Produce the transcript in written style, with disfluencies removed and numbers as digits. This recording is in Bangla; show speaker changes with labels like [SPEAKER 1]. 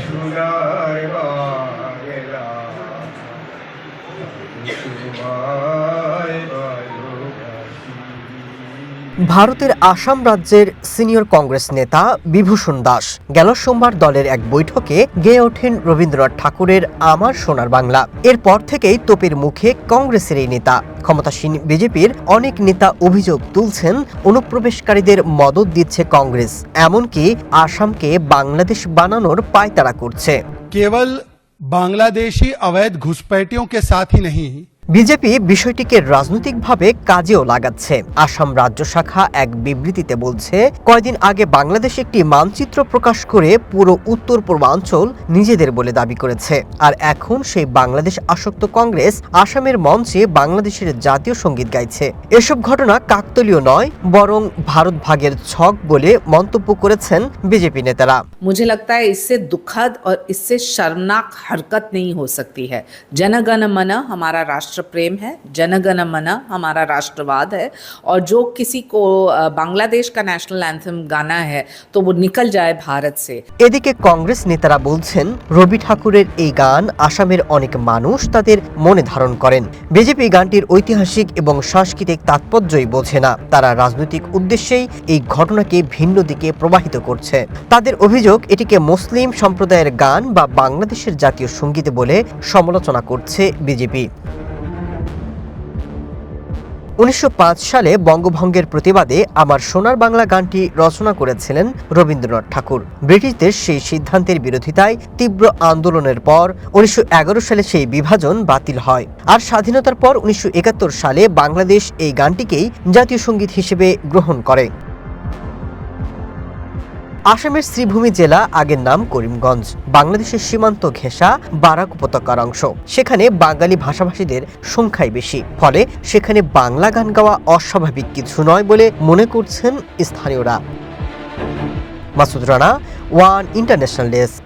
[SPEAKER 1] সোনার বাংলা তোমায় ভালোবাসি।
[SPEAKER 2] ভারতের আসাম রাজ্যের সিনিয়র কংগ্রেস নেতা বিভূষণ দাস গেল সোমবার দলের এক বৈঠকে গেয়ে ওঠেন রবীন্দ্রনাথ ঠাকুরের আমার সোনার বাংলা। এরপর থেকেই তোপের মুখে কংগ্রেসের এই নেতা। ক্ষমতাসীন বিজেপির অনেক নেতা অভিযোগ তুলছেন অনুপ্রবেশকারীদের মদত দিচ্ছে কংগ্রেস, এমনকি আসামকে বাংলাদেশ বানানোর পায়তারা করছে।
[SPEAKER 3] केवल बांग्लादेशी अवैध घुसपैठियों के साथ ही नहीं,
[SPEAKER 2] বিজেপি বিষয়টিকে রাজনৈতিকভাবে কাজেও লাগাচ্ছে। আসাম রাজ্য শাখা এক বিবৃতিতে বলছে, কয়েকদিন আগে বাংলাদেশ একটি মানচিত্র প্রকাশ করে পুরো উত্তর পূর্বাঞ্চল নিজেদের বলে দাবি করেছে। আর এখন সেই বাংলাদেশ আসক্ত কংগ্রেস আসামের মঞ্চে বাংলাদেশের জাতীয় সঙ্গীত গাইছে। এসব ঘটনা কাকতালীয় নয়, বরং ভারত ভাগের ছক বলে মন্তব্য করেছেন বিজেপি নেতারা।
[SPEAKER 4] मुझे लगता है इससे दुखद और इससे शर्मनाक हरकत नहीं हो सकती है। जनगण मन हमारा राष्ट्र प्रेम है, जनगण मन हमारा राष्ट्रवाद है, और जो किसी को बांग्लादेश का नेशनल एंथम गाना है तो वो निकल जाए भारत से।
[SPEAKER 2] এদিকে কংগ্রেস নেতারা বলছেন, রবি ঠাকুরের এই গান আসামের অনেক মানুষ তাদের মনে ধারণ করেন। বিজেপি গানটির ঐতিহাসিক এবং সাংস্কৃতিক তাৎপর্যই বোঝে না। তারা রাজনৈতিক উদ্দেশ্যেই এই ঘটনাকে ভিন্ন দিকে প্রবাহিত করছে। তাদের অভিযোগ, এটিকে মুসলিম সম্প্রদায়ের গান বা বাংলাদেশের জাতীয় সঙ্গীত বলে সমালোচনা করছে বিজেপি। 1905 সালে বঙ্গভঙ্গের প্রতিবাদে আমার সোনার বাংলা গানটি রচনা করেছিলেন রবীন্দ্রনাথ ঠাকুর। ব্রিটিশদের সেই সিদ্ধান্তের বিরোধিতায় তীব্র আন্দোলনের পর 1911 সালে সেই বিভাজন বাতিল হয়। আর স্বাধীনতার পর 1971 সালে বাংলাদেশ এই গানটিকেই জাতীয় সঙ্গীত হিসেবে গ্রহণ করে। আসামের শ্রীভূমি জেলা, আগের নাম করিমগঞ্জ, বাংলাদেশের সীমান্ত ঘেঁষা বারাক উপত্যকার অংশ। সেখানে বাঙালি ভাষাভাষীদের সংখ্যাই বেশি, ফলে সেখানে বাংলা গান গাওয়া অস্বাভাবিক কিছু নয় বলে মনে করছেন স্থানীয়রা। Masud Rana, one international desk.